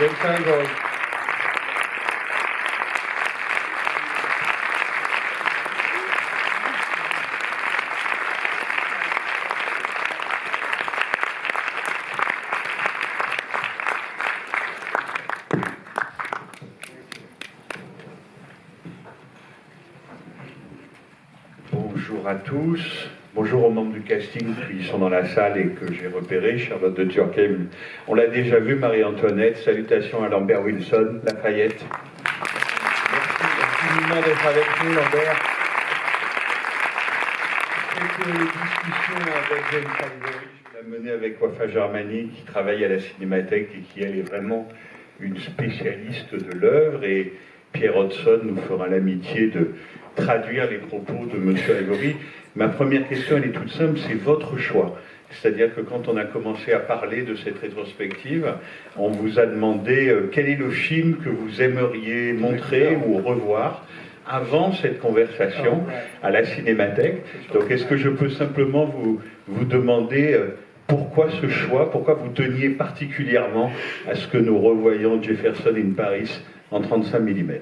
James Ivory. Bonjour à tous, bonjour aux membres du casting qui sont dans la salle et que j'ai repérés, Charlotte de Turckheim, on l'a déjà vu, Marie-Antoinette, salutations à Lambert Wilson, Lafayette. Merci infiniment d'être avec nous, Lambert. Quelques discussions avec James Ivory, je l'ai mené avec Wafa Ghermani qui travaille à la Cinémathèque et qui elle est vraiment une spécialiste de l'œuvre, et Pierre Hodgson nous fera l'amitié de traduire les propos de M. Ivory. Ma première question, elle est toute simple, c'est votre choix. C'est-à-dire que quand on a commencé à parler de cette rétrospective, on vous a demandé quel est le film que vous aimeriez montrer ou revoir avant cette conversation à la Cinémathèque. Donc est-ce que je peux simplement vous demander pourquoi ce choix, pourquoi vous teniez particulièrement à ce que nous revoyions Jefferson in Paris en 35 mm?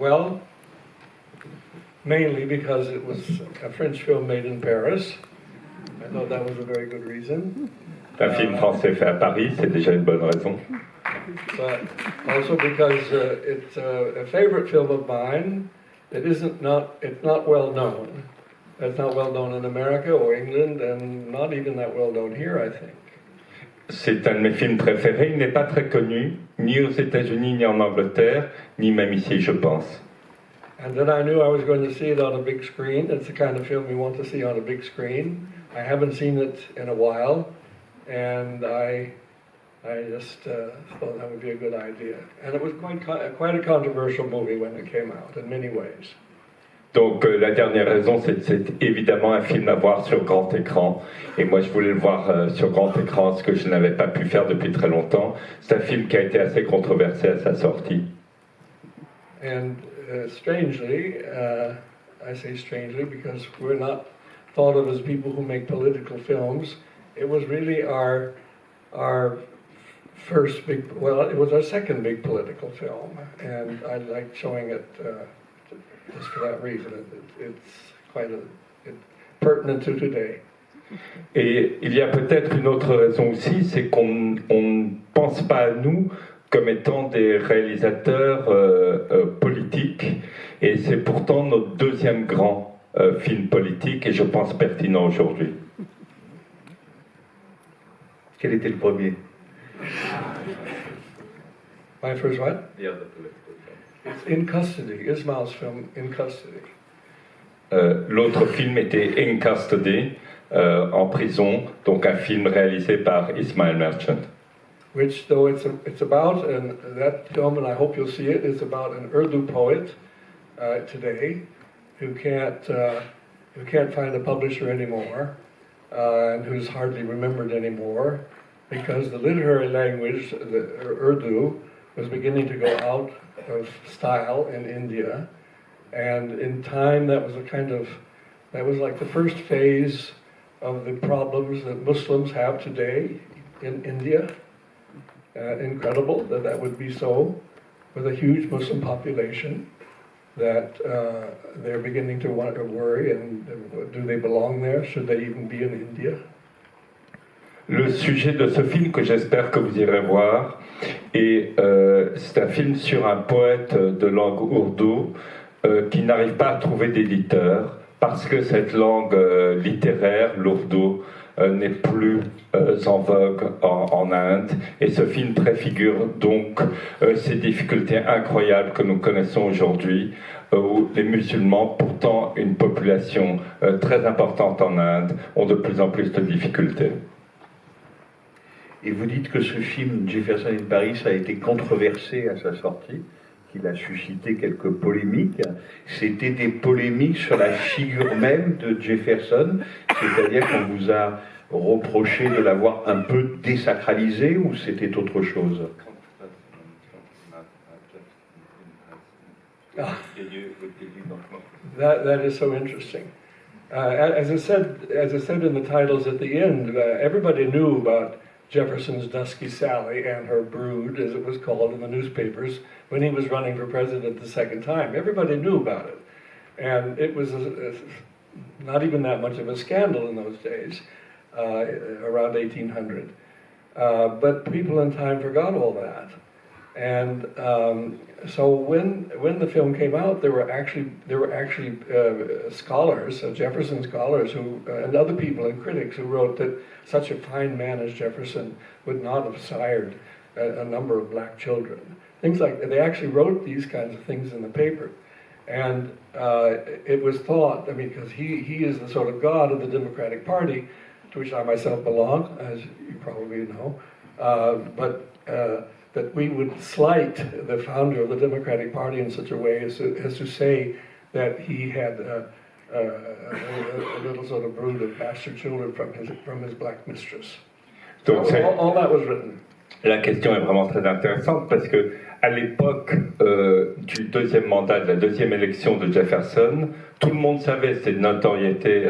Well, mainly because it was a French film made in Paris. I thought that was a very good reason. Un film français fait à Paris, c'est déjà une bonne raison. But also because it's a favorite film of mine. It's not well known. It's not well known in America or England, and not even that well known here, I think. C'est un de mes films préférés. Il n'est pas très connu, ni aux États-Unis, ni en Angleterre, ni même ici, je pense. And then I knew I was going to see it on a big screen. It's the kind of film you want to see on a big screen. I haven't seen it in a while, and I just thought that would be a good idea. And it was quite a controversial movie when it came out, in many ways. Donc la dernière raison, c'est évidemment un film à voir sur grand écran. Et moi, je voulais le voir sur grand écran, ce que je n'avais pas pu faire depuis très longtemps. C'est un film qui a été assez controversé à sa sortie. And strangely, I say strangely because we're not thought of as people who make political films. It was really our first big, well, it was our second big political film. And I liked showing it just for that reason. It's quite pertinent to today. Et il y a peut-être une autre raison aussi, c'est qu'on ne pense pas à nous comme étant des réalisateurs politiques, et c'est pourtant notre deuxième grand film politique, et je pense pertinent aujourd'hui. Quel était le premier? My first what? The other political film. It's In Custody, Ismail's film In Custody. L'autre film était In Custody, en prison, donc un film réalisé par Ismail Merchant. Which, though it's about, and that film, and I hope you'll see it, is about an Urdu poet today who can't find a publisher anymore, and who's hardly remembered anymore, because the literary language, the Urdu, was beginning to go out of style in India, and in time that was like the first phase of the problems that Muslims have today in India. Incredible that would be so, with a huge Muslim population, that they're beginning to worry, and do they belong there? Should they even be in India? Le sujet de ce film, que j'espère que vous irez voir, c'est un film sur un poète de langue ourdou qui n'arrive pas à trouver d'éditeur parce que cette langue littéraire, l'ourdou, n'est plus en vogue en Inde, et ce film préfigure donc ces difficultés incroyables que nous connaissons aujourd'hui, où les musulmans, pourtant une population très importante en Inde, ont de plus en plus de difficultés. Et vous dites que ce film, Jefferson in Paris, a été controversé à sa sortie, qu'il a suscité quelques polémiques. C'était des polémiques sur la figure même de Jefferson, c'est-à-dire qu'on vous a reproché de l'avoir un peu désacralisé, ou c'était autre chose? That is so interesting. As I said in the titles at the end, everybody knew about Jefferson's Dusky Sally and her brood, as it was called in the newspapers, when he was running for president the second time. Everybody knew about it. And it was not even that much of a scandal in those days, around 1800. But people in time forgot all that. And so when the film came out, there were actually scholars, Jefferson scholars, who and other people and critics who wrote that such a fine man as Jefferson would not have sired a number of black children. Things like that. They actually wrote these kinds of things in the paper, and it was thought, I mean, because he is the sort of god of the Democratic Party, to which I myself belong, as you probably know, that we would slight the founder of the Democratic Party in such a way as to say that he had a little sort of brood of bastard children from his black mistress. Donc all that was written. La question est vraiment très intéressante parce que à l'époque du deuxième mandat, de la deuxième élection de Jefferson, tout le monde savait, c'était une notoriété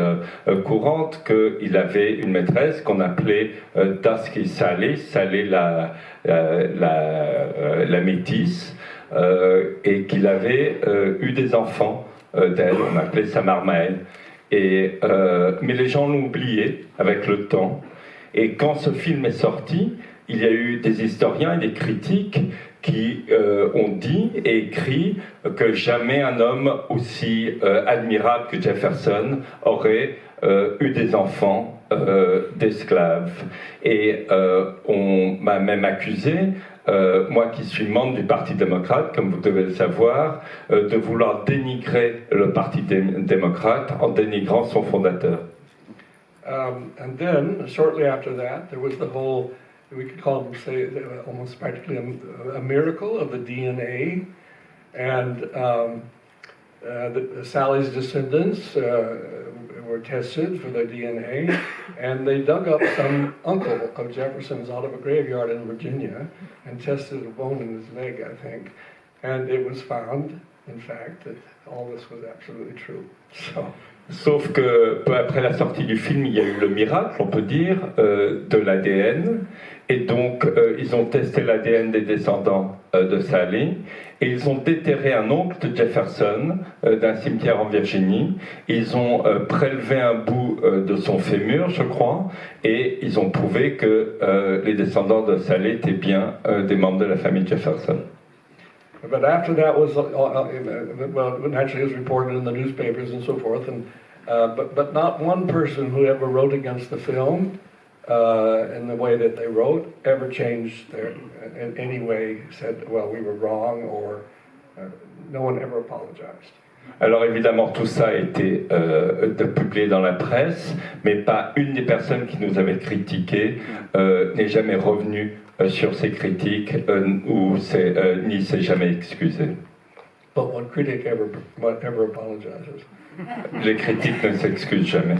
courante, qu'il avait une maîtresse qu'on appelait Dusky Sally, Sally la métisse, et qu'il avait eu des enfants d'elle, on appelait sa marmaille. Mais les gens l'ont oublié avec le temps. Et quand ce film est sorti, il y a eu des historiens et des critiques qui ont dit et écrit que jamais un homme aussi admirable que Jefferson aurait eu des enfants d'esclaves. Et on m'a même accusé, moi qui suis membre du Parti démocrate, comme vous devez le savoir, de vouloir dénigrer le Parti démocrate en dénigrant son fondateur. And then, shortly after that, there was the whole, we could call them, say, almost practically a miracle of the DNA. And Sally's descendants were tested for their DNA, and they dug up some uncle of Jefferson's out of a graveyard in Virginia and tested a bone in his leg, I think. And it was found, in fact, that all this was absolutely true. So. Sauf que peu après la sortie du film, il y a eu le miracle, on peut dire, de l'ADN. Et donc, ils ont testé l'ADN des descendants de Sally. Et ils ont déterré un oncle de Jefferson d'un cimetière en Virginie. Ils ont prélevé un bout de son fémur, je crois. Et ils ont prouvé que les descendants de Sally étaient bien des membres de la famille Jefferson. But after that was, well, naturally it was reported in the newspapers and so forth, and but not one person who ever wrote against the film in the way that they wrote ever changed their, in any way said, well, we were wrong, or no one ever apologized. Alors évidemment tout ça a été publié dans la presse, mais pas une des personnes qui nous avait critiqué n'est jamais revenue sur ces critiques ni s'est jamais excusé. But one critic ever apologizes. Les critiques ne s'excusent jamais.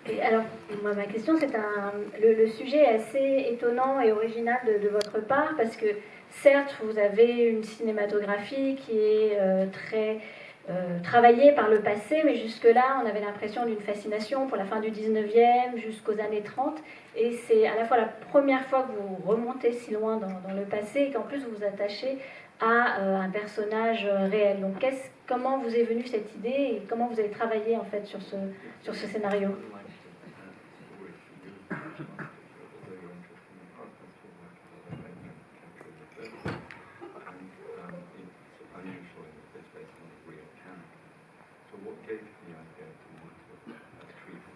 Et alors, moi, ma question, c'est le sujet est assez étonnant et original de votre part, parce que certes, vous avez une cinématographie qui est très travaillée par le passé, mais jusque-là, on avait l'impression d'une fascination pour la fin du 19e jusqu'aux années 30, et c'est à la fois la première fois que vous remontez si loin dans le passé, et qu'en plus vous vous attachez à un personnage réel. Donc comment vous est venue cette idée, et comment vous avez travaillé en fait sur ce scénario?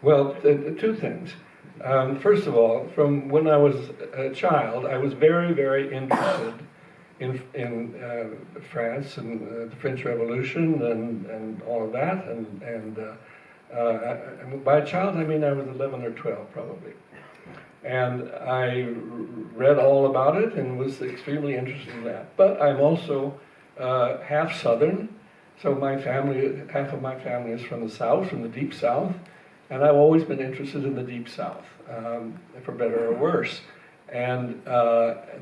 Well, two things. First of all, from when I was a child, I was very, very interested in France and the French Revolution and all of that. And by a child, I mean I was 11 or 12 probably. And I read all about it and was extremely interested in that. But I'm also half Southern, so my family, half of my family is from the South, from the Deep South. And I've always been interested in the Deep South, for better or worse. And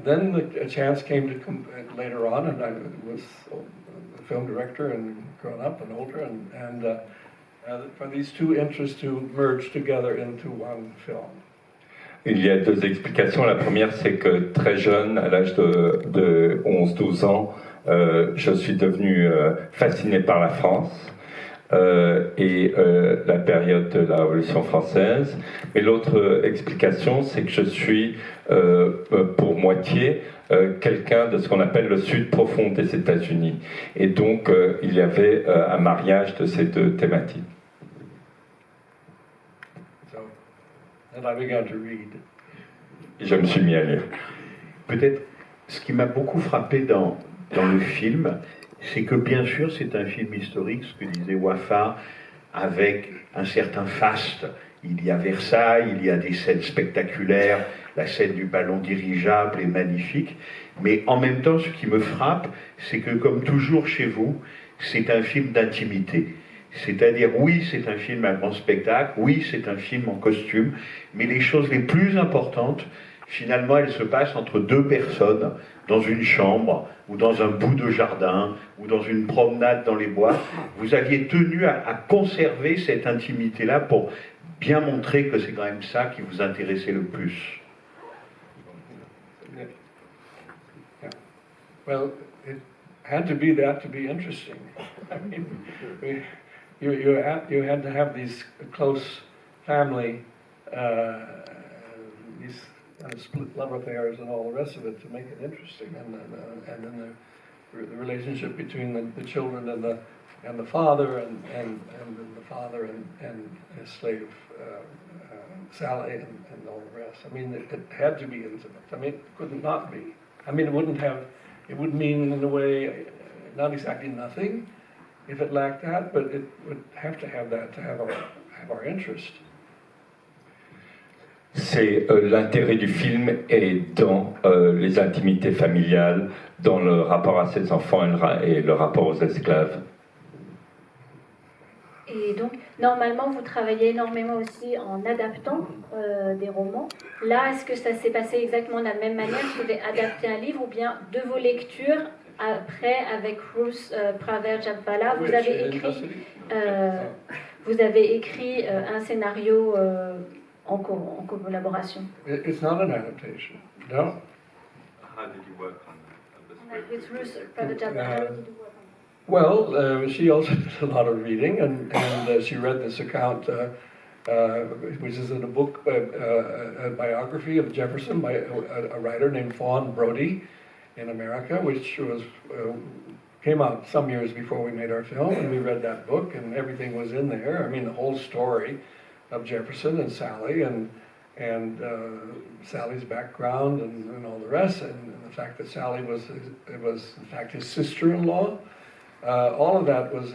then a chance came to come later on, and I was a film director and grown up and older, and for these two interests to merge together into one film. Il y a deux explications. La première, c'est que très jeune, à l'âge de 11-12 ans, je suis devenu fasciné par la France et la période de la Révolution française. Mais l'autre explication, c'est que je suis pour moitié quelqu'un de ce qu'on appelle le sud profond des États-Unis. Et donc, il y avait un mariage de ces deux thématiques. And I began to read. Et je me suis mis à lire. Peut-être ce qui m'a beaucoup frappé dans le film, c'est que bien sûr c'est un film historique, ce que disait Wafa, avec un certain faste. Il y a Versailles, il y a des scènes spectaculaires, la scène du ballon dirigeable est magnifique, mais en même temps ce qui me frappe, c'est que comme toujours chez vous, c'est un film d'intimité. C'est-à-dire, oui, c'est un film à grand spectacle, oui, c'est un film en costume, mais les choses les plus importantes, finalement, elles se passent entre deux personnes, dans une chambre, ou dans un bout de jardin, ou dans une promenade dans les bois. Vous aviez tenu à conserver cette intimité-là pour bien montrer que c'est quand même ça qui vous intéressait le plus. Yeah. Well, it had to be that to be interesting. I mean, you had to have these close family, these kind of split love affairs and all the rest of it to make it interesting, and then the relationship between the children and the father, and then the father and his slave Sally and all the rest. I mean, it had to be intimate. I mean, it could not be. I mean, it would mean in a way not exactly nothing if it lacked that, but it would have to have that to have our interest. C'est l'intérêt du film est dans les intimités familiales, dans le rapport à ses enfants et le rapport aux esclaves. Et donc, normalement, vous travaillez énormément aussi en adaptant des romans. Là, est-ce que ça s'est passé exactement de la même manière? Vous avez adapté un livre ou bien de vos lectures, après, avec Ruth Praver-Jabvala, vous avez écrit un scénario en collaboration? It's not an adaptation, no. How did you work on this? With Ruth Praver-Jabvala, how did you work on that? Well, she also did a lot of reading, and she read this account, which is in a book, a biography of Jefferson by a writer named Fawn Brodie in America, which came out some years before we made our film, and we read that book, and everything was in there. I mean, the whole story of Jefferson and Sally, and Sally's background, and all the rest, and the fact that Sally was in fact his sister-in-law. All of that was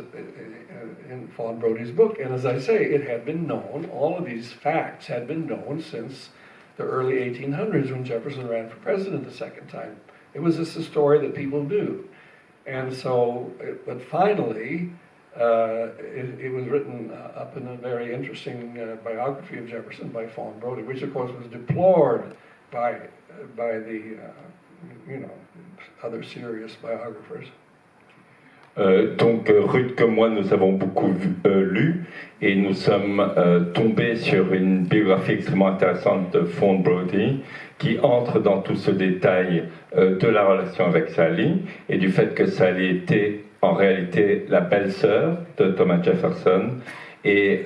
in Fawn Brodie's book, and as I say, it had been known, all of these facts had been known since the early 1800s when Jefferson ran for president the second time. It was just a story that people knew. And so, but finally, it was written up in a very interesting biography of Jefferson by Fawn Brodie, which of course was deplored by the, other serious biographers. Donc Ruth comme moi, nous avons beaucoup lu et nous sommes tombés sur une biographie extrêmement intéressante de Fawn Brodie qui entre dans tout ce détail de la relation avec Sally et du fait que Sally était en réalité la belle-sœur de Thomas Jefferson et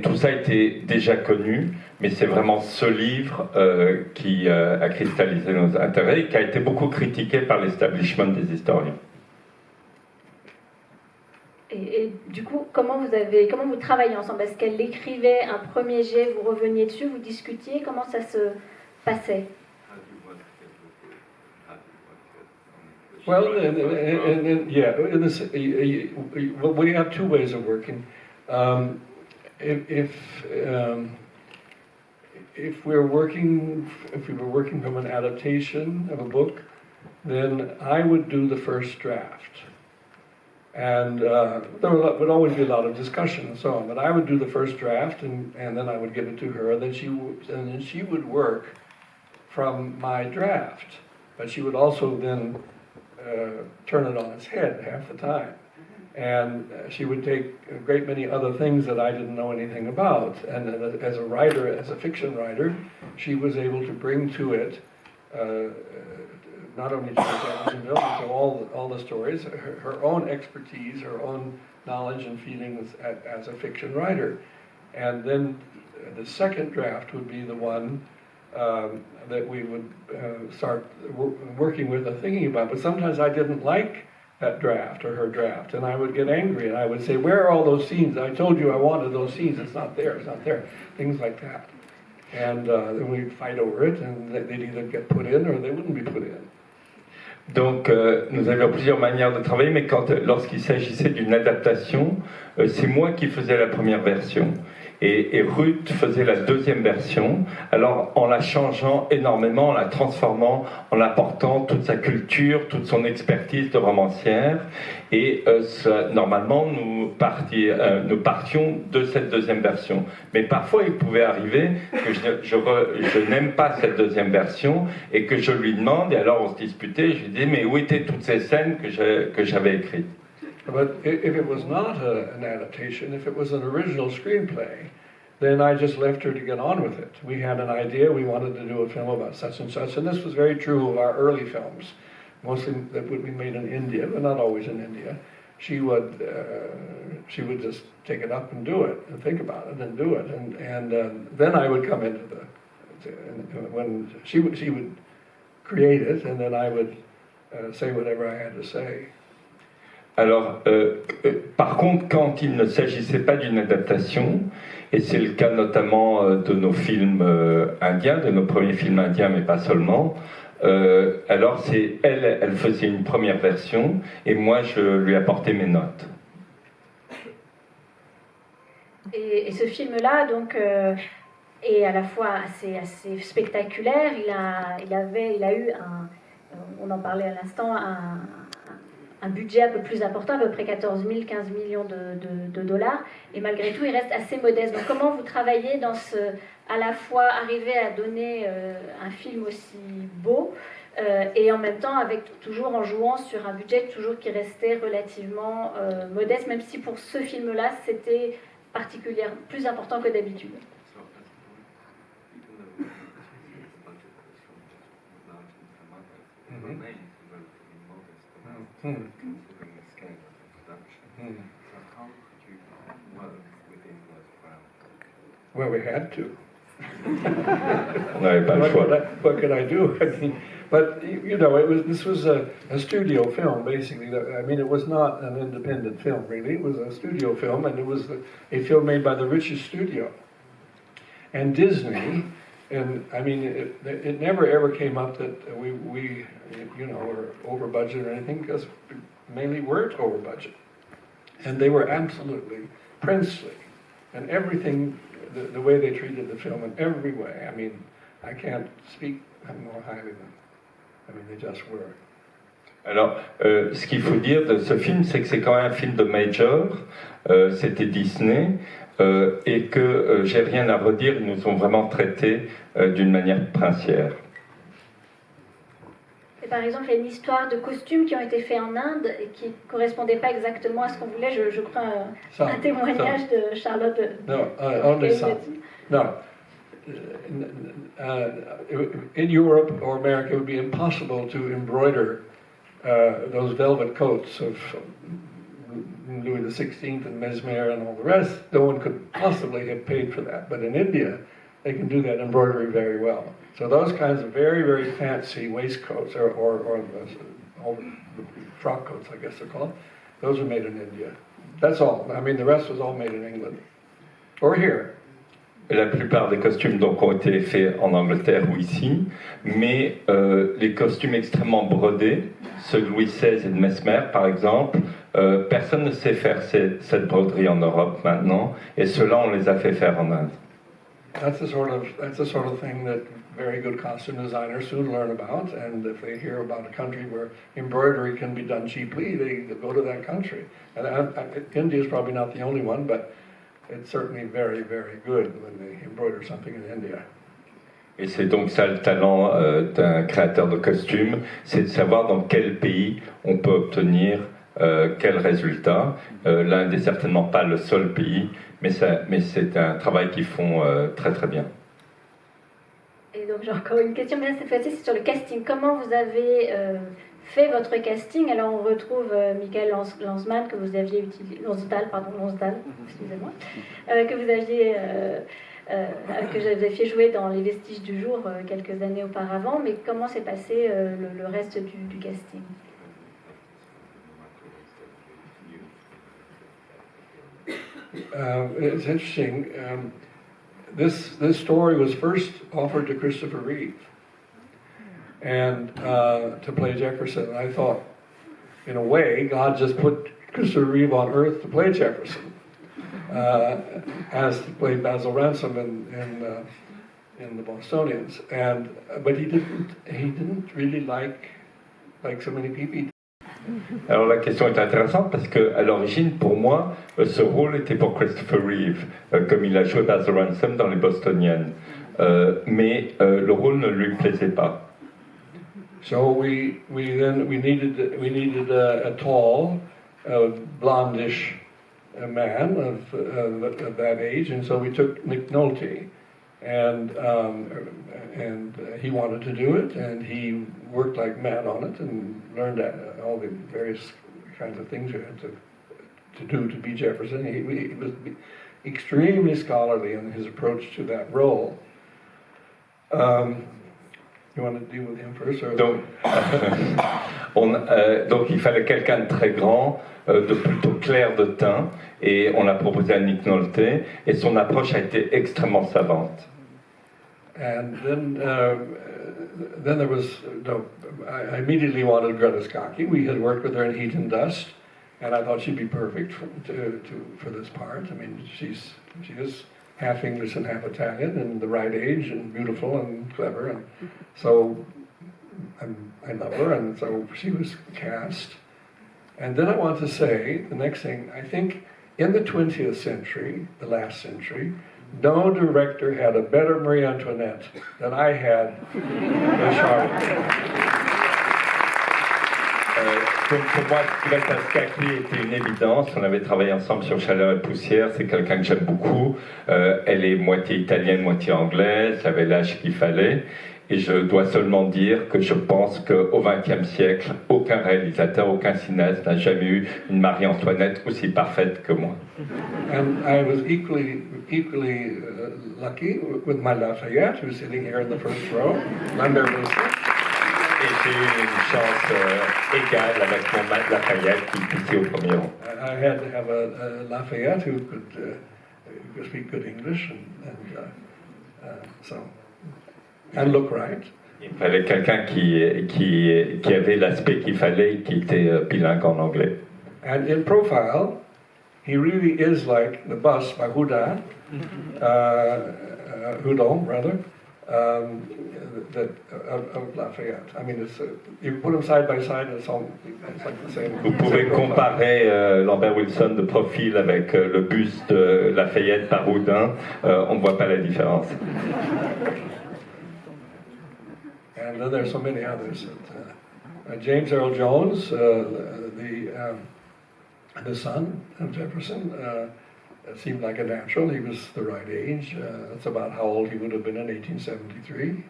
tout ça était déjà connu, mais c'est vraiment ce livre qui a cristallisé nos intérêts et qui a été beaucoup critiqué par l'establishment des historiens. Et du coup, comment vous travaillez ensemble? Est-ce qu'elle écrivait un premier jet, vous reveniez dessus, vous discutiez? Comment ça se passait? Well, we have two ways of working. If we were working from an adaptation of a book, then I would do the first draft. And there would always be a lot of discussion and so on. But I would do the first draft, and then I would give it to her. Then she would work from my draft, but she would also then turn it on its head half the time. And she would take a great many other things that I didn't know anything about. And as a writer, as a fiction writer, she was able to bring to it, not only to the Jacksonville, but to all the stories, her own expertise, her own knowledge and feelings as a fiction writer. And then the second draft would be the one that we would start working with and thinking about. But sometimes I didn't like that draft or her draft, and I would get angry and I would say, where are all those scenes? I told you I wanted those scenes, it's not there, things like that. And then we'd fight over it, and they'd either get put in or they wouldn't be put in. Donc nous avions plusieurs manières de travailler, mais lorsqu'il s'agissait d'une adaptation, c'est moi qui faisais la première version. Et Ruth faisait la deuxième version, alors en la changeant énormément, en la transformant, en apportant toute sa culture, toute son expertise de romancière. Et normalement, nous partions de cette deuxième version. Mais parfois, il pouvait arriver que je n'aime pas cette deuxième version et que je lui demande, et alors on se disputait, je lui disais, mais où étaient toutes ces scènes que j'avais écrites? But if it was not an adaptation, if it was an original screenplay, then I just left her to get on with it. We had an idea, we wanted to do a film about such, and this was very true of our early films, mostly that would be made in India, but not always in India. She would just take it up and do it, and think about it and do it, and then I would come into when she would create it, and then I would say whatever I had to say. Alors, par contre, quand il ne s'agissait pas d'une adaptation, et c'est le cas notamment de nos films indiens, de nos premiers films indiens, mais pas seulement, alors c'est elle faisait une première version, et moi je lui apportais mes notes. Et ce film-là, donc, est à la fois assez spectaculaire. Il a eu on en parlait à l'instant, un budget un peu plus important, à peu près 14 000, 15 millions de dollars, et malgré tout, il reste assez modeste. Donc comment vous travaillez dans à la fois arriver à donner un film aussi beau, et en même temps, toujours en jouant sur un budget toujours qui restait relativement modeste, même si pour ce film-là, c'était particulièrement plus important que d'habitude. Considering the scale of the production. So how could you work within those parameters? Well, we had to. What could I do? I mean, but you know, this was a studio film, basically. I mean, it was not an independent film, really. It was a studio film, and it was a film made by the richest studio. And Disney, and I mean, it never ever came up that we were over budget or anything, because we mainly weren't over budget. And they were absolutely princely, and everything, the way they treated the film in every way. I mean, I can't speak more highly than. I mean, they just were. Alors, ce qu'il faut dire de ce film, c'est que c'est quand même un film de major, c'était Disney, et que j'ai rien à redire, ils nous ont vraiment traités d'une manière princière. Et par exemple, il y a une histoire de costumes qui ont été faits en Inde et qui ne correspondaient pas exactement à ce qu'on voulait. Je crois un témoignage de Charlotte. No, only some. No. In Europe or America, it would be impossible to embroider those velvet coats of Louis XVI and Mesmer and all the rest. No one could possibly have paid for that. But in India, they can do that embroidery very well. So those kinds of very, very fancy waistcoats or frock coats, I guess they're called, those are made in India. That's all. I mean, the rest was all made in England or here. La plupart des costumes donc ont été faits en Angleterre ou ici, mais les costumes extrêmement brodés, ceux de Louis XVI et de Mesmer par exemple, personne ne sait faire cette broderie en Europe maintenant, et ceux-là on les a fait faire en Inde. That's the sort of thing that very good costume designers soon learn about, and if they hear about a country where embroidery can be done cheaply, they go to that country. And India is probably not the only one, but it's certainly very, very good when they embroider something in India. Et c'est donc ça le talent d'un créateur de costumes, c'est de savoir dans quel pays on peut obtenir quel résultat. L'Inde n'est certainement pas le seul pays, mais c'est un travail qu'ils font très très bien. Et donc j'ai encore une question, mais cette fois-ci c'est sur le casting. Comment vous avez fait votre casting? Alors on retrouve Michael Lanzmann que vous aviez utilisé, Lonsdal, excusez-moi, que vous aviez que j'avais fait jouer dans Les Vestiges du jour quelques années auparavant. Mais comment s'est passé le reste du casting? It's interesting. This story was first offered to Christopher Reeve and to play Jefferson. And I thought, in a way, God just put Christopher Reeve on earth to play Jefferson, as to play Basil Ransom in the Bostonians. But he didn't really like so many people. Alors la question est intéressante parce que à l'origine, pour moi, ce rôle était pour Christopher Reeve, comme il a joué Basil Ransom dans les Bostoniennes, mais le rôle ne lui plaisait pas. So we needed a tall, blondish man of that age, and so we took Nick Nolte, and he wanted to do it, and he worked like mad on it and learned all the various kinds of things you had to do to be Jefferson. He was extremely scholarly in his approach to that role. You want to deal with him first? Or? Donc il fallait quelqu'un de très grand, de plutôt clair de teint, et on l'a proposé à Nick Nolte, et son approche a été extrêmement savante. And then there was, I immediately wanted Greta Scacchi. We had worked with her in Heat and Dust, and I thought she'd be perfect for this part. I mean, she is half English and half Italian, and the right age, and beautiful and clever, and so I love her, and so she was cast. And then I want to say, the next thing, I think in the 20th century, the last century, no director had a better Marie Antoinette than I had as Charlotte. Pour moi, Greta Scacchi était une évidence. On avait travaillé ensemble sur Chaleur et Poussière. C'est quelqu'un que j'aime beaucoup. Elle est moitié italienne, moitié anglaise. Elle avait l'âge qu'il fallait. Et je dois seulement dire que je pense qu'au XXe siècle, aucun réalisateur, aucun cinéaste n'a jamais eu une Marie-Antoinette aussi parfaite que moi. And I was equally lucky with my Lafayette, who's sitting here in the first row. Et j'ai eu une chance égale avec mon Lafayette qui est ici au premier rang. I had to have a Lafayette who could speak good English and look right. Il fallait quelqu'un qui avait l'aspect qu'il fallait, qui était bilingue en anglais. And in profile, he really is like the bust by Houdon, rather, of Lafayette. I mean, you put them side by side, it's like the same. Vous pouvez comparer Lambert Wilson de profil avec le buste de Lafayette par Houdin, on ne voit pas la différence. And then there's so many others. James Earl Jones, the son of Jefferson, seemed like a natural. He was the right age. That's about how old he would have been in 1873.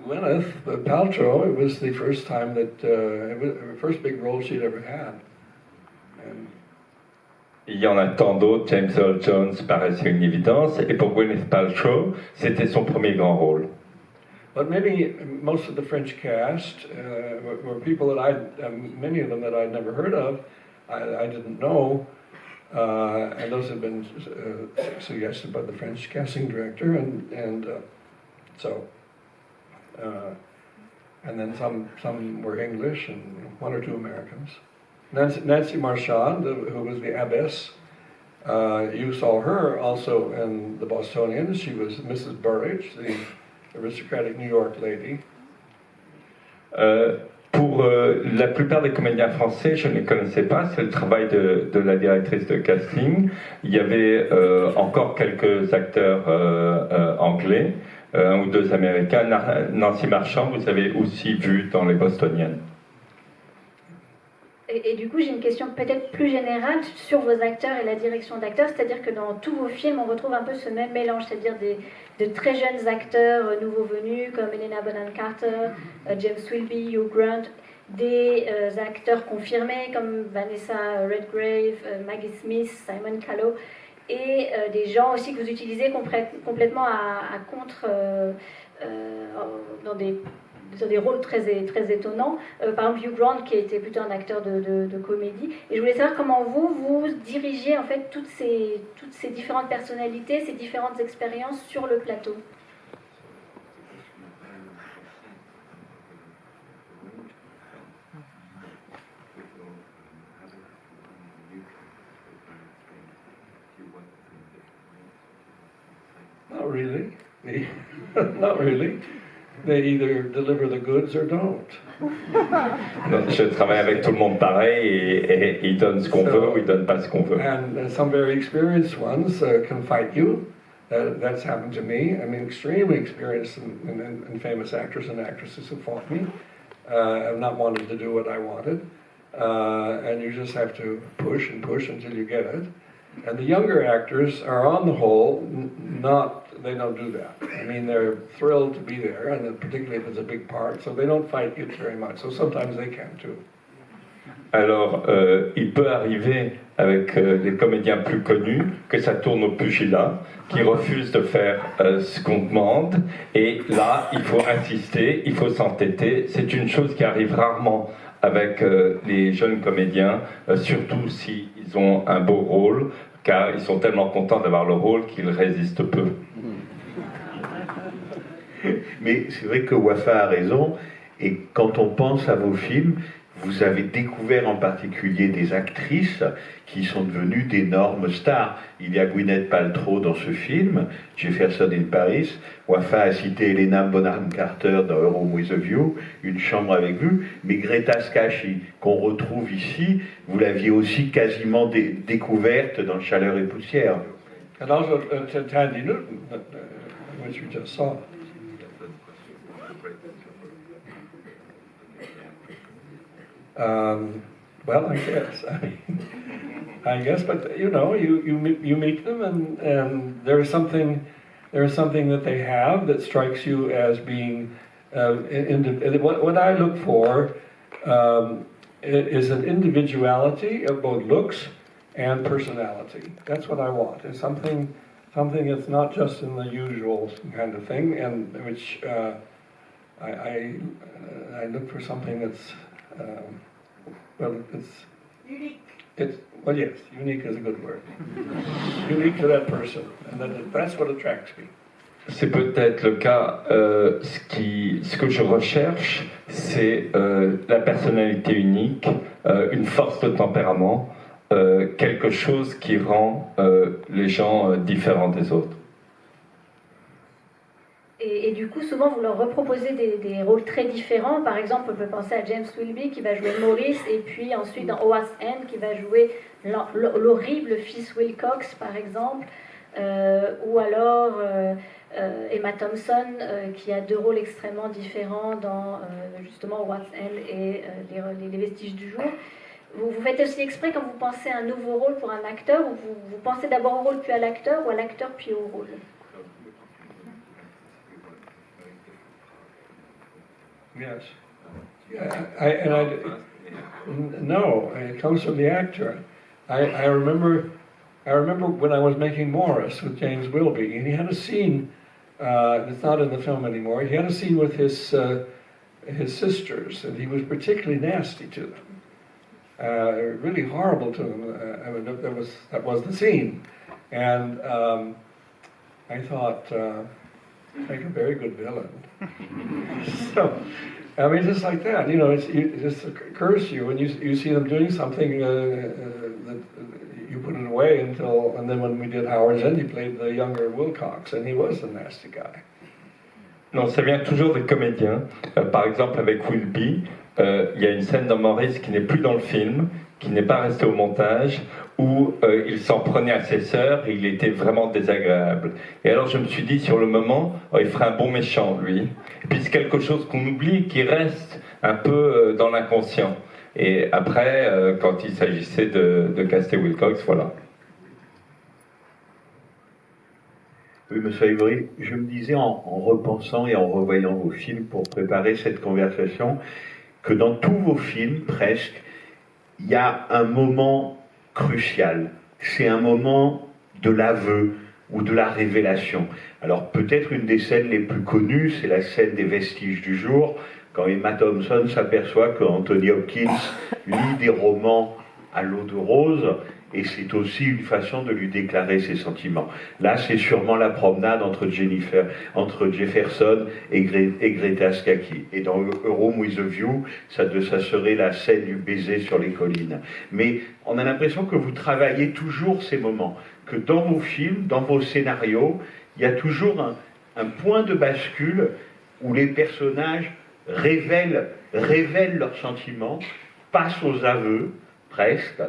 Gwyneth Paltrow, it was the first time that it was the first big role she'd ever had. Il y en a tant d'autres. James Earl Jones paraissait une évidence, et pour Gwyneth Paltrow, c'était son premier grand rôle. But maybe most of the French cast were people that many of them that I'd never heard of, I didn't know, and those had been suggested by the French casting director, and then some were English and one or two Americans. Nancy Marchand, who was the abbess, you saw her also in the Bostonians. She was Mrs. Burridge, the aristocratic New York lady. Pour la plupart des comédiens français, je ne les connaissais pas. C'est le travail de la directrice de casting. Il y avait encore quelques acteurs anglais, un ou deux Américains. Nancy Marchand, vous avez aussi vu dans Les Bostoniennes. Et du coup, j'ai une question peut-être plus générale sur vos acteurs et la direction d'acteurs, c'est-à-dire que dans tous vos films, on retrouve un peu ce même mélange, c'est-à-dire de très jeunes acteurs nouveaux venus, comme Helena Bonham Carter, James Wilby, Hugh Grant, des acteurs confirmés, comme Vanessa Redgrave, Maggie Smith, Simon Callow, et des gens aussi que vous utilisez complètement à contre, dans des rôles très étonnants. Par exemple, Hugh Grant, qui était plutôt un acteur de comédie. Et je voulais savoir comment vous dirigez en fait toutes ces différentes personnalités, ces différentes expériences sur le plateau. Not really. Not really. They either deliver the goods or don't. Je travaille avec tout le monde pareil et ils donnent ce qu'on veut ou ils donnent pas ce qu'on veut. And some very experienced ones can fight you. That's happened to me. I mean, extremely experienced and famous actors and actresses have fought me. Have not wanted to do what I wanted. And you just have to push and push until you get it. And the younger actors are, on the whole, they don't do that. I mean, they're thrilled to be there, and particularly if it's a big part, so they don't fight you very much. So sometimes they can too. Alors, il peut arriver avec les comédiens plus connus que ça tourne au pugilat, qui refusent de faire ce qu'on demande, et là, il faut insister, il faut s'entêter. C'est une chose qui arrive rarement avec les jeunes comédiens, surtout s'ils ont un beau rôle, car ils sont tellement contents d'avoir le rôle qu'ils résistent peu. Mais c'est vrai que Wafa a raison, et quand on pense à vos films, vous avez découvert en particulier des actrices qui sont devenues d'énormes stars. Il y a Gwyneth Paltrow dans ce film, Jefferson in Paris. Wafa a cité Helena Bonham Carter dans A Room with a View, Une chambre avec vue. Mais Greta Scacchi, qu'on retrouve ici, vous l'aviez aussi quasiment découverte dans Chaleur et poussière. And also Thandie Newton, which we just saw. Well, I guess, but you know, you meet them, and there is something that they have that strikes you as being. What I look for is an individuality of both looks and personality. That's what I want. It's something that's not just in the usual kind of thing, and which I look for something that's. Well, it's unique. Well, yes, unique is a good word. Unique to that person, and that's what attracts me. C'est peut-être le cas. Ce que je recherche, c'est la personnalité unique, une force de tempérament, quelque chose qui rend les gens différents des autres. Et du coup, souvent, vous leur reproposez des rôles très différents. Par exemple, on peut penser à James Wilby qui va jouer Maurice, et puis ensuite dans Owa's End qui va jouer l'horrible fils Wilcox, par exemple. Ou alors Emma Thompson qui a deux rôles extrêmement différents dans justement Owa's End et les vestiges du jour. Vous faites aussi exprès quand vous pensez à un nouveau rôle pour un acteur, ou vous pensez d'abord au rôle puis à l'acteur, ou à l'acteur puis au rôle? Yes. No, it comes from the actor. I remember when I was making Morris with James Wilby, and he had a scene. It's not in the film anymore. He had a scene with his sisters, and he was particularly nasty to them, really horrible to them. I mean, that was the scene, and I thought. Like a very good villain. So, I mean, just like that, you know, it just occurs to you when you see them doing something that you put it away until, and then when we did Howard's End, he played the younger Wilcox, and he was a nasty guy. Non, ça vient toujours des comédiens. Par exemple, avec Wilby, il y a une scène dans Maurice qui n'est plus dans le film, qui n'est pas restée au montage, où il s'en prenait à ses sœurs et il était vraiment désagréable. Et alors je me suis dit sur le moment, il ferait un bon méchant lui. Et puis c'est quelque chose qu'on oublie, qui reste un peu dans l'inconscient. Et après, quand il s'agissait de caster Wilcox, voilà. Oui, monsieur Ivory, je me disais en repensant et en revoyant vos films pour préparer cette conversation, que dans tous vos films, presque, il y a un moment crucial. C'est un moment de l'aveu ou de la révélation. Alors peut-être une des scènes les plus connues, c'est la scène des vestiges du jour, quand Emma Thompson s'aperçoit qu'Anthony Hopkins lit des romans à l'eau de rose, et c'est aussi une façon de lui déclarer ses sentiments. Là, c'est sûrement la promenade entre Jefferson et Greta Scacchi. Et dans A Room with a View, ça serait la scène du baiser sur les collines. Mais on a l'impression que vous travaillez toujours ces moments, que dans vos films, dans vos scénarios, il y a toujours un point de bascule où les personnages révèlent leurs sentiments, passent aux aveux, presque,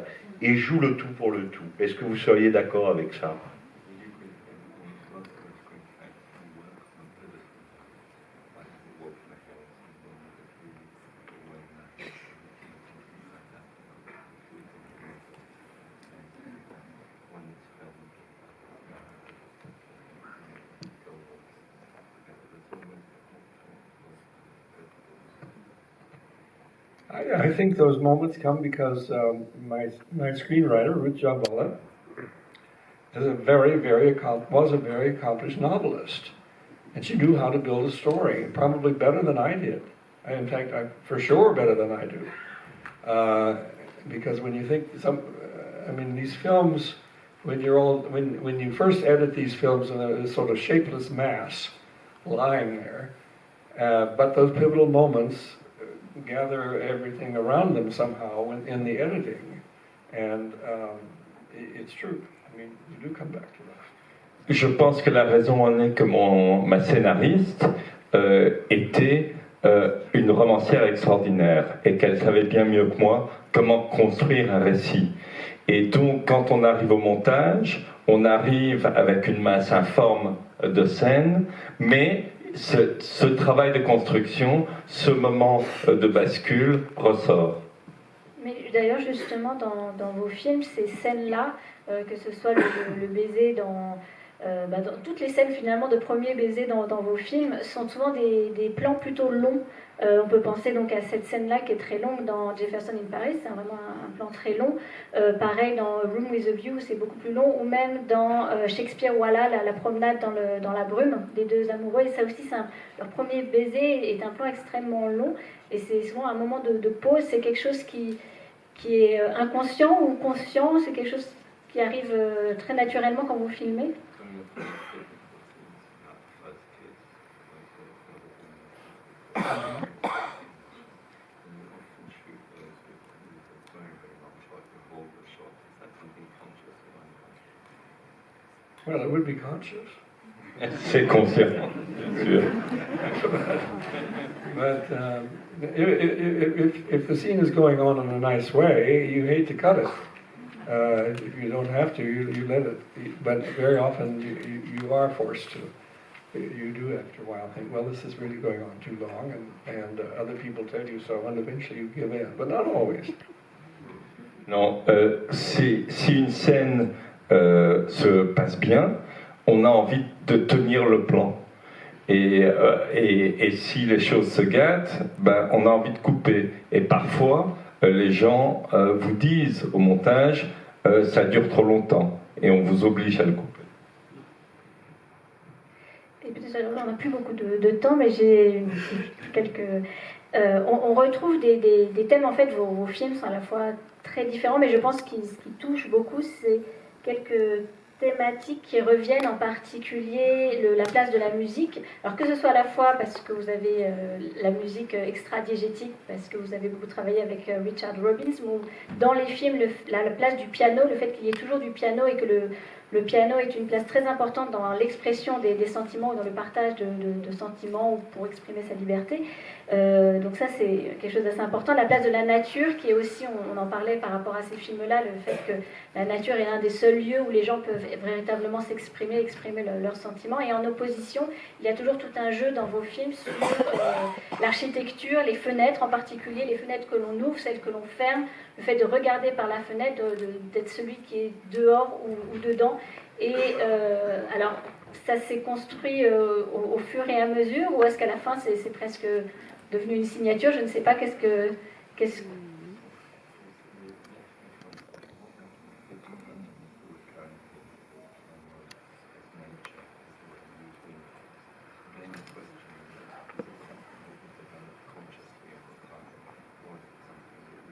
et joue le tout pour le tout. Est-ce que vous seriez d'accord avec ça? I think those moments come because my screenwriter, Ruth Jabala, was a very accomplished novelist. And she knew how to build a story, probably better than I did. In fact, for sure better than I do. Because when you think, these films, when you first edit these films in a sort of shapeless mass lying there, but those pivotal moments gather everything around them somehow in the editing. And it's true. I mean, you do come back to that. Je pense que la raison en est que ma scénariste était une romancière extraordinaire et qu'elle savait bien mieux que moi comment construire un récit. Et donc, quand on arrive au montage, on arrive avec une masse informe de scènes, mais ce travail de construction, ce moment de bascule ressort. Mais d'ailleurs, justement, dans vos films, ces scènes-là, que ce soit le baiser dans toutes les scènes finalement de premier baiser dans vos films, sont souvent des plans plutôt longs. On peut penser donc à cette scène-là qui est très longue dans Jefferson in Paris, c'est vraiment un plan très long. Pareil dans Room with a View, c'est beaucoup plus long, ou même dans Shakespeare Voilà, la promenade dans la brume des deux amoureux. Et ça aussi, leur premier baiser est un plan extrêmement long, et c'est souvent un moment de pause. C'est quelque chose qui est inconscient ou conscient, c'est quelque chose qui arrive très naturellement quand vous filmez. Well, it would be conscious. C'est conscient, bien sûr. But if the scene is going on in a nice way, you hate to cut it. If you don't have to, you let it. But very often you are forced to. You do after a while think, well, this is really going on too long, and other people tell you so, and eventually you give in, but not always. Non, si une scène se passe bien, on a envie de tenir le plan. Et si les choses se gâtent, on a envie de couper. Et parfois, les gens vous disent au montage, ça dure trop longtemps, et on vous oblige à le couper. Et peut-être, on n'a plus beaucoup de temps, mais j'ai quelques... on retrouve des thèmes, en fait, vos films sont à la fois très différents, mais je pense qu'ils touchent beaucoup, c'est quelques thématiques qui reviennent, en particulier la place de la musique. Alors que ce soit à la fois parce que vous avez la musique extra-diégétique, parce que vous avez beaucoup travaillé avec Richard Robbins, ou dans les films, la place du piano, le fait qu'il y ait toujours du piano et que le piano est une place très importante dans l'expression des sentiments ou dans le partage de sentiments ou pour exprimer sa liberté. Donc ça, c'est quelque chose d'assez important. La place de la nature, qui est aussi, on en parlait par rapport à ces films-là, le fait que la nature est l'un des seuls lieux où les gens peuvent véritablement s'exprimer, exprimer leurs sentiments. Et en opposition, il y a toujours tout un jeu dans vos films sur l'architecture, les fenêtres en particulier, les fenêtres que l'on ouvre, celles que l'on ferme, le fait de regarder par la fenêtre, d'être celui qui est dehors ou dedans. Et alors, ça s'est construit au fur et à mesure, ou est-ce qu'à la fin, c'est presque devenu une signature? Je ne sais pas,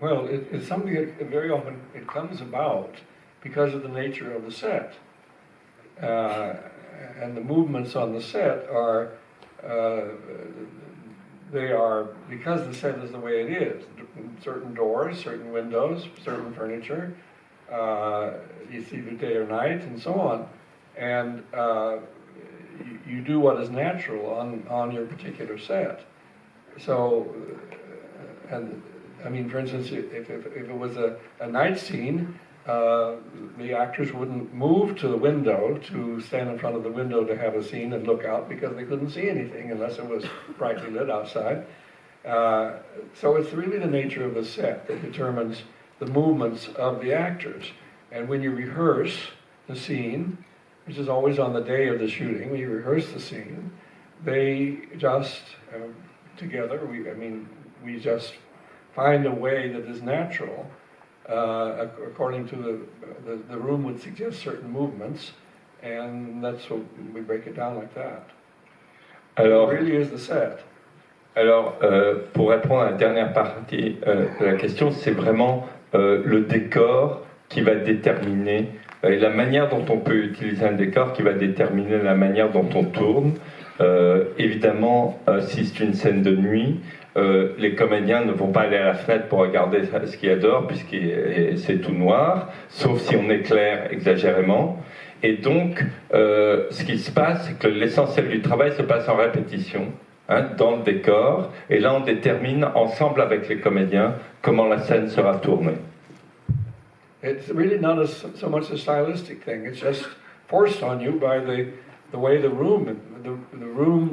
Well, it's something that very often it comes about because of the nature of the set. And the movements on the set are, they are, because the set is the way it is, certain doors, certain windows, certain furniture, it's either day or night, and so on. And you do what is natural on your particular set. So, and I mean, for instance, if it was a night scene, the actors wouldn't move to the window to stand in front of the window to have a scene and look out because they couldn't see anything unless it was brightly lit outside. So it's really the nature of the set that determines the movements of the actors. And when you rehearse the scene, which is always on the day of the shooting, when you rehearse the scene, they just, together, we just find a way that is natural, according to the room would suggest certain movements, and that's what we break it down like that. Alors, it really is the set. Alors, pour répondre à la dernière partie de la question, c'est vraiment le décor qui va déterminer, la manière dont on peut utiliser un décor qui va déterminer la manière dont on tourne. Évidemment, si c'est une scène de nuit, les comédiens ne vont pas aller à la fenêtre pour regarder ce qu'il y a dehors, puisque c'est tout noir, sauf si on éclaire exagérément. Et donc, ce qui se passe, c'est que l'essentiel du travail se passe en répétition, dans le décor, et là on détermine ensemble avec les comédiens comment la scène sera tournée. It's really not so much a stylistic thing, it's just forced on you by the way the room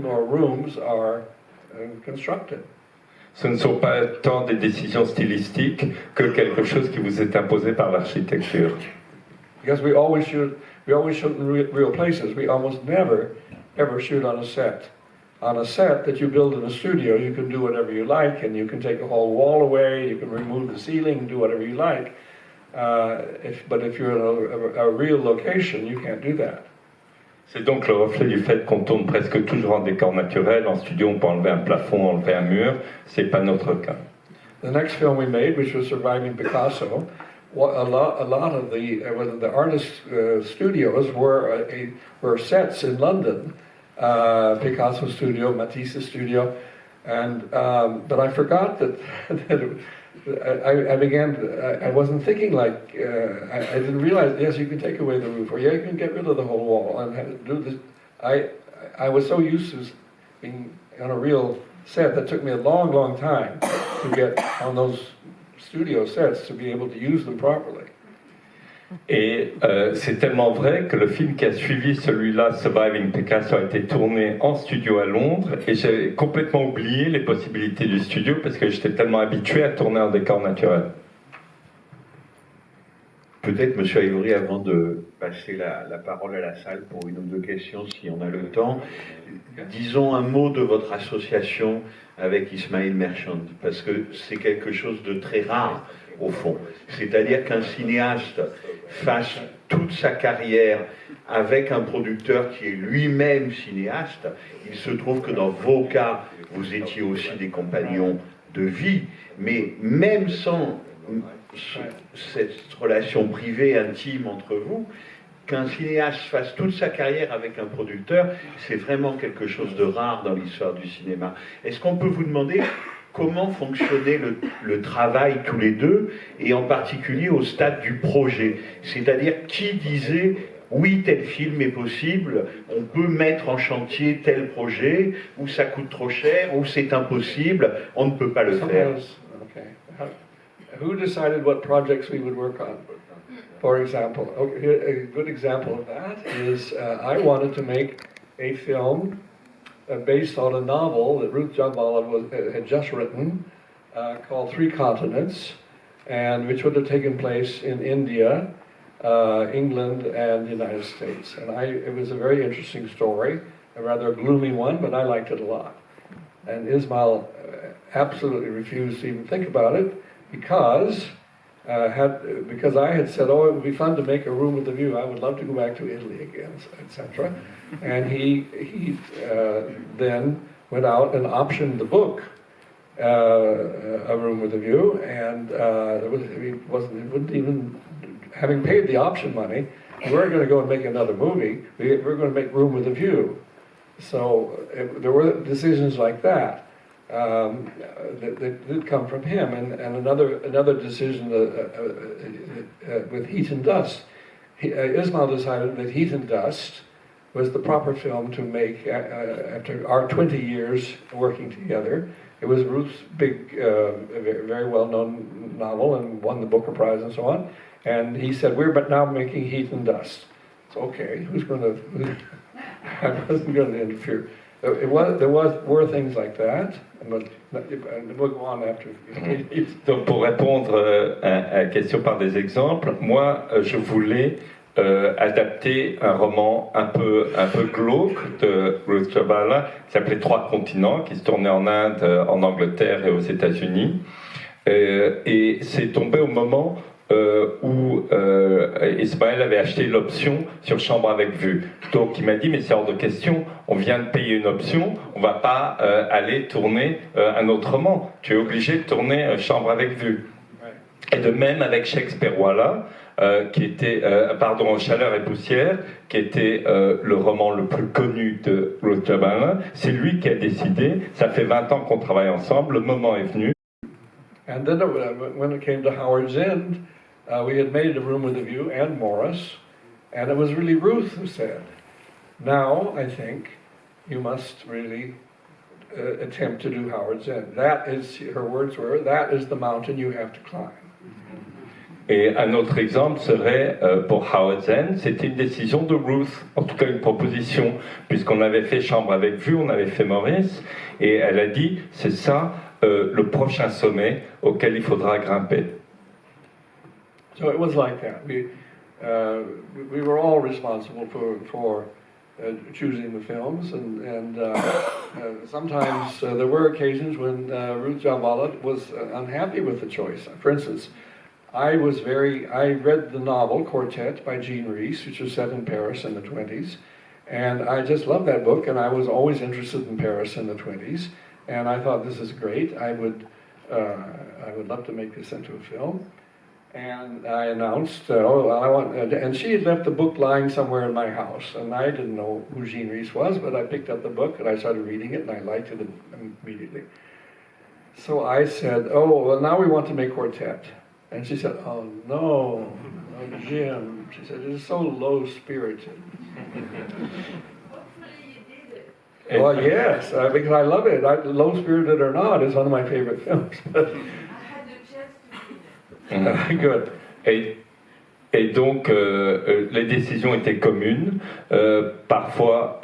or rooms are constructed. Ce ne sont pas tant des décisions stylistiques que quelque chose qui vous est imposé par l'architecture. Because we always shoot in real places. We almost never ever shoot on a set. On a set that you build in a studio, you can do whatever you like, and you can take a whole wall away, you can remove the ceiling, and do whatever you like. But if you're in a real location, you can't do that. C'est donc le reflet du fait qu'on tourne presque toujours en décor naturel. En studio, on peut enlever un plafond, enlever un mur. C'est pas notre cas. The next film we made, which was Surviving Picasso, a lot of the artist studios were sets in London. Picasso studio, Matisse studio, and but I forgot that I wasn't thinking like I didn't realize. Yes, you can take away the roof, or yeah, you can get rid of the whole wall and do this. I was so used to being on a real set that took me a long time to get on those studio sets to be able to use them properly. Et c'est tellement vrai que le film qui a suivi celui-là, Surviving Picasso, a été tourné en studio à Londres, et j'ai complètement oublié les possibilités du studio parce que j'étais tellement habitué à tourner en décor naturel. Peut-être, Monsieur Ivory, avant de passer la parole à la salle pour une ou deux questions, si on a le temps, disons un mot de votre association avec Ismail Merchant, parce que c'est quelque chose de très rare, au fond. C'est-à-dire qu'un cinéaste fasse toute sa carrière avec un producteur qui est lui-même cinéaste. Il se trouve que dans vos cas, vous étiez aussi des compagnons de vie, mais même sans cette relation privée, intime entre vous, qu'un cinéaste fasse toute sa carrière avec un producteur, c'est vraiment quelque chose de rare dans l'histoire du cinéma. Est-ce qu'on peut vous demander comment fonctionnait le travail tous les deux, et en particulier au stade du projet? C'est-à-dire qui disait oui, tel film est possible, on peut mettre en chantier tel projet, ou ça coûte trop cher, ou c'est impossible, on ne peut pas le faire. Okay. Who decided what projects we would work on? For example, okay, a good example of that is I wanted to make a film based on a novel that Ruth Janvala had just written called Three Continents, and which would have taken place in India, England, and the United States. And it was a very interesting story, a rather gloomy one, but I liked it a lot. And Ismail absolutely refused to even think about it because I had said, oh, it would be fun to make a room with a view. I would love to go back to Italy again, etc. And he then went out and optioned the book, A Room with a View, and he wouldn't even, having paid the option money, we weren't going to go and make another movie. We were going to make Room with a View. So there were decisions like that. That did come from him, and another decision with Heat and Dust. Ismail decided that Heat and Dust was the proper film to make after our 20 years working together. It was Ruth's big, very well-known novel and won the Booker Prize and so on. And he said, we're now making Heat and Dust. So okay, who's going to? I wasn't going to interfere. There were things like that, but we'll go on after. Donc pour répondre à la question par des exemples, moi je voulais adapter un roman un peu glauque de Ruth Janvala qui s'appelait Trois continents, qui se tournait en Inde, en Angleterre et aux États-Unis. Et c'est tombé au moment où Ismaël avait acheté l'option sur chambre avec vue. Donc il m'a dit mais c'est hors de question, on vient de payer une option, on va pas aller tourner un autre roman, tu es obligé de tourner chambre avec vue. Et de même avec Shakespeare Voilà, qui était Chaleur et poussière, qui était le roman le plus connu de Ruth Janvala. C'est lui qui a décidé, ça fait 20 ans qu'on travaille ensemble, le moment est venu. And then when it came to Howard's End, we had made A Room with a View and Morris, and it was really Ruth who said, now I think you must really attempt to do Howard's End. That is, her words were, that is the mountain you have to climb. Et un autre exemple serait pour Howard's End, c'était une décision de Ruth, en tout cas une proposition, puisqu'on avait fait Chambre avec vue, on avait fait Maurice, et elle a dit, c'est ça le prochain sommet auquel il faudra grimper. So it was like that. We were all responsible for choosing the films, and sometimes there were occasions when Ruth Janvala was unhappy with the choice. For instance, I read the novel Quartet by Jean Rhys, which was set in Paris in the 20s, and I just loved that book, and I was always interested in Paris in the 20s, and I thought this is great. I would love to make this into a film. And I announced, and she had left the book lying somewhere in my house, and I didn't know who Jean Rhys was, but I picked up the book and I started reading it, and I liked it immediately. So I said, oh, well, now we want to make Quartet. And she said, oh, no, Jim. She said, it is so low-spirited. Well, yes, because I love it. Low-spirited or not is one of my favorite films. Good. Et donc, les décisions étaient communes. Parfois,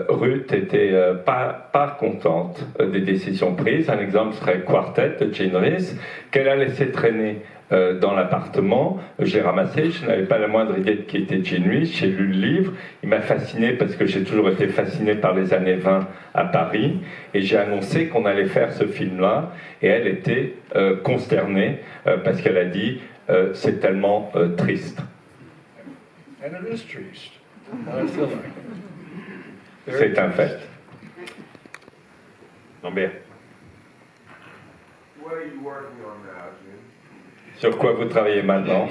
Ruth était pas contente des décisions prises. Un exemple serait Quartet de Jean Rhys, qu'elle a laissé traîner dans l'appartement. J'ai ramassé, je n'avais pas la moindre idée de qui était Jean Rhys. J'ai lu le livre, il m'a fasciné parce que j'ai toujours été fasciné par les années 20 à Paris, et j'ai annoncé qu'on allait faire ce film-là, et elle était consternée parce qu'elle a dit c'est tellement triste. And it is triste. I still like it. C'est un fait. Lambert. What are you working on now, Jim? Sur quoi vous travaillez maintenant?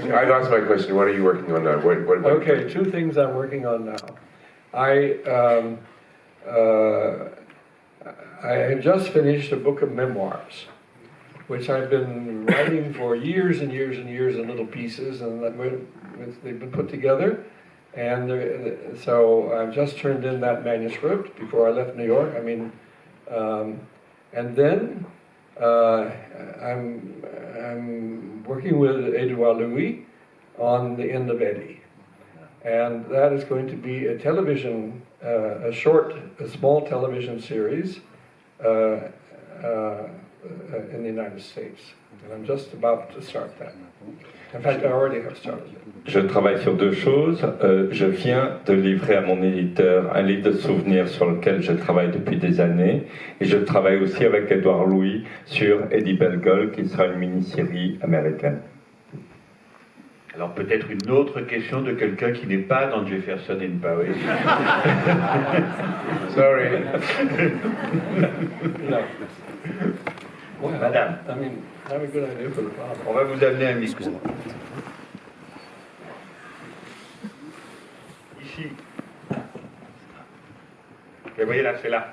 I lost my question. What are you working on now? What Okay, two things I'm working on now. I have just finished a book of memoirs, which I've been writing for years and years and years in little pieces, and they've been put together. And so I've just turned in that manuscript before I left New York. I mean, and then I'm working with Edouard Louis on the end of Eddie. And that is going to be a television, a small television series in the United States. And I'm just about to start that. In fact, I already have started it. Je travaille sur deux choses. Je viens de livrer à mon éditeur un livre de souvenirs sur lequel je travaille depuis des années. Et je travaille aussi avec Édouard Louis sur Eddie Bellegueule, qui sera une mini-série américaine. Alors peut-être une autre question de quelqu'un qui n'est pas dans Jefferson in Paris. Sorry. No. Well, Madame. I mean, I have a good idea for the problem. On va vous amener un micro. Ici. Et voyez là, c'est là.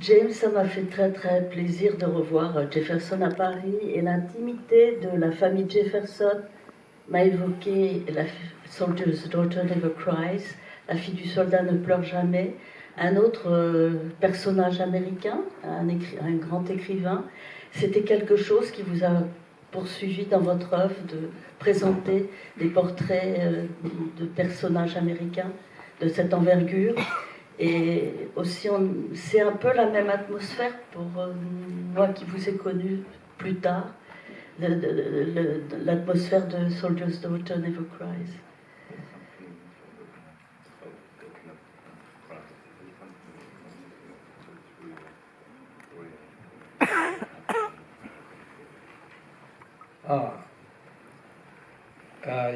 James, ça m'a fait très très plaisir de revoir Jefferson à Paris, et l'intimité de la famille Jefferson m'a évoqué la Soldier's Daughter Never Cries, la fille du soldat ne pleure jamais, un autre personnage américain, un grand écrivain. C'était quelque chose qui vous a poursuivi dans votre œuvre de présenter des portraits de personnages américains de cette envergure. Et aussi, c'est un peu la même atmosphère pour moi qui vous ai connu plus tard, l'atmosphère de Soldier's Daughter Never Cries.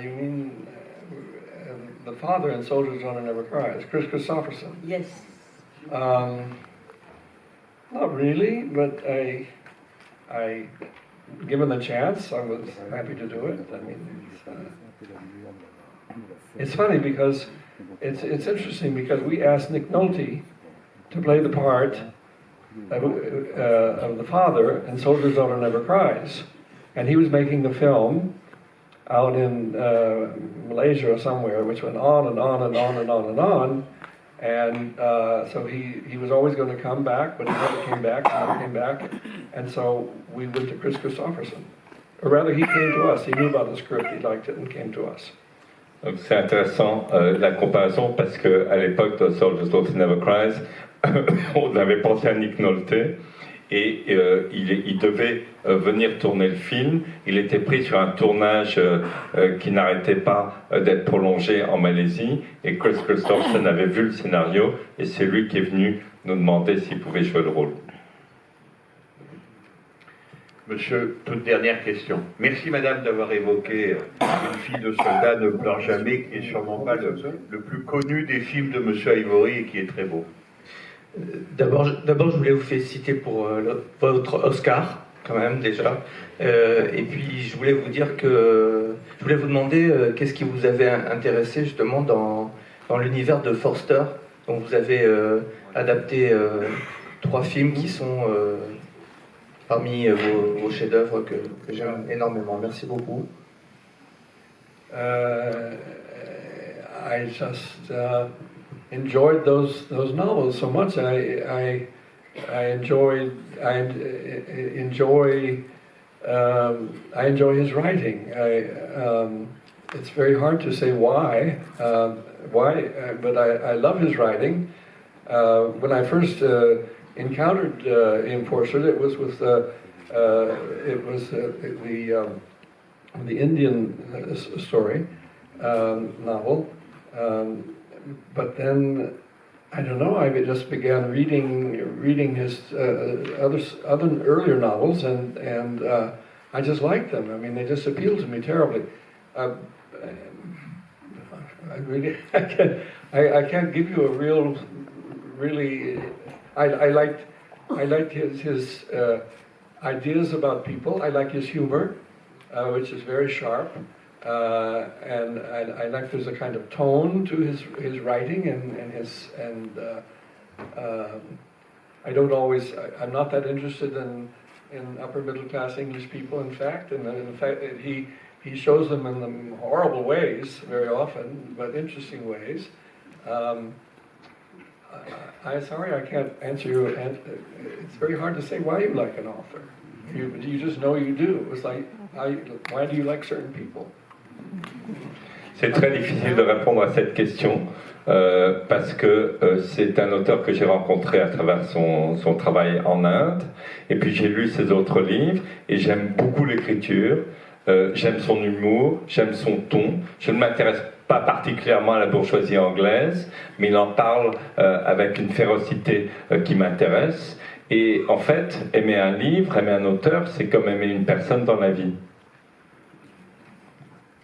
You mean the father in Soldier's Daughter Never Cries, Chris Christopherson? Yes. Not really, but I, given the chance, I was happy to do it. I mean, it's funny because it's interesting because we asked Nick Nolte to play the part of the father in Soldier's Daughter Never Cries, and he was making the film out in Malaysia or somewhere, which went on and on and on and on and on. And so he was always going to come back, but he never came back, and so we went to Chris Christopherson. Or rather, he came to us. He knew about the script, he liked it, and came to us. Donc c'est intéressant la comparaison parce qu'à l'époque de Soldier's Daughter Never Cries, on avait pensé à Nick Nolte. Et il devait venir tourner le film. Il était pris sur un tournage qui n'arrêtait pas d'être prolongé en Malaisie. Et Chris Christopherson avait vu le scénario et c'est lui qui est venu nous demander s'il pouvait jouer le rôle. Monsieur, toute dernière question. Merci madame d'avoir évoqué Une fille de soldat ne pleure jamais, qui est sûrement pas le plus connu des films de monsieur Ivory et qui est très beau. D'abord, je voulais vous féliciter pour votre Oscar, quand même, déjà. Et puis, je voulais vous dire que... Je voulais vous demander qu'est-ce qui vous avait intéressé, justement, dans l'univers de Forster. Donc, vous avez adapté 3 films qui sont parmi vos chefs-d'œuvre que j'aime énormément. Merci beaucoup. I just... enjoyed those novels so much. I enjoy his writing. It's very hard to say why, but I love his writing. When I first encountered him portrait, it was with the Indian story novel. But then, I don't know, I just began reading his other earlier novels, and I just liked them. I mean, they just appealed to me terribly. I can't give you a really. I liked his ideas about people. I like his humor, which is very sharp. And I like there's a kind of tone to his writing I don't always, I'm not that interested in upper middle class English people, in fact, and in fact he shows them in the horrible ways very often, but interesting ways. I'm sorry I can't answer you. It's very hard to say why you like an author. You just know you do. It's like, why do you like certain people? C'est très difficile de répondre à cette question parce que c'est un auteur que j'ai rencontré à travers son travail en Inde, et puis j'ai lu ses autres livres et j'aime beaucoup l'écriture, j'aime son humour, j'aime son ton. Je ne m'intéresse pas particulièrement à la bourgeoisie anglaise, mais il en parle avec une férocité qui m'intéresse. Et en fait, aimer un livre, aimer un auteur, c'est comme aimer une personne dans la vie.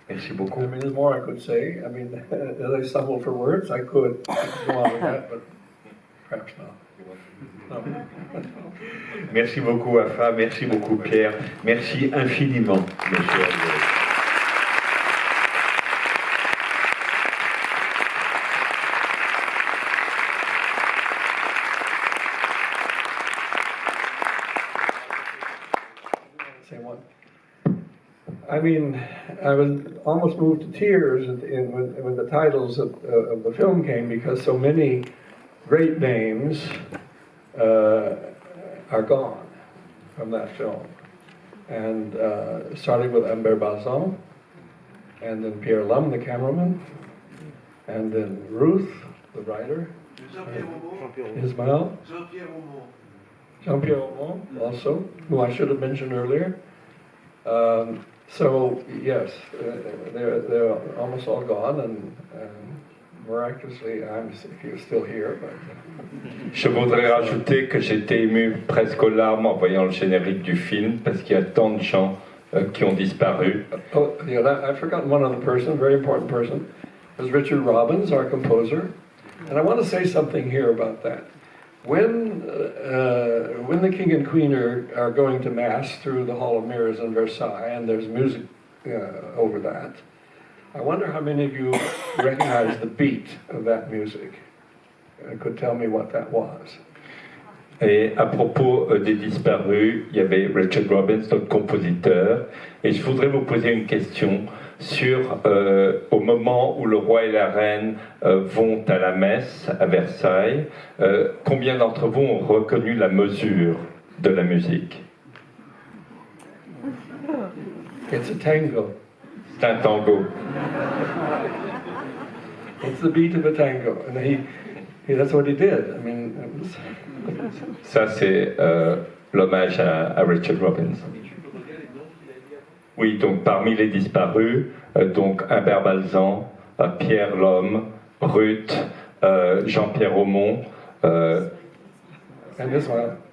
Merci beaucoup. I mean, there's more I could say. I mean, as I stumble for words, I could go on with that, but perhaps not. No. Merci beaucoup, Wafa. Merci beaucoup, Pierre. Merci infiniment, monsieur Ivory. I mean, I was almost moved to tears when the titles of the film came, because so many great names are gone from that film. And starting with Amber Bazin, and then Pierre Lum, the cameraman, and then Ruth, the writer, Ismail, Jean-Pierre Aumont, also, who I should have mentioned earlier. So yes, they're almost all gone, and miraculously I'm still here. But... Je voudrais rajouter que j'étais ému presque aux larmes en voyant le générique du film, parce qu'il y a tant de gens qui ont disparu. Oh, yeah, I've forgotten one other person, very important person. It was Richard Robbins, our composer, and I want to say something here about that. When the King and Queen are going to Mass through the Hall of Mirrors in Versailles, and there's music over that, I wonder how many of you recognize the beat of that music and could tell me what that was. Et à propos des disparus, il y avait Richard Robbins, notre compositeur, et je voudrais vous poser une question sur au moment où le roi et la reine vont à la messe à Versailles, combien d'entre vous ont reconnu la mesure de la musique? It's a tango. C'est un tango. It's the beat of a tango, and that's what he did. I mean, it was... Ça, c'est l'hommage à Richard Robbins. Oui, donc parmi les disparus, donc Humbert Balzan, Pierre Lhomme, Ruth, Jean-Pierre Aumont,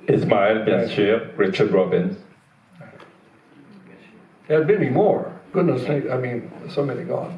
Ismaël, bien sûr, Richard Robbins. There had many more. Goodness sake, I mean, so many gone.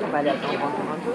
On va aller attendre encore un peu.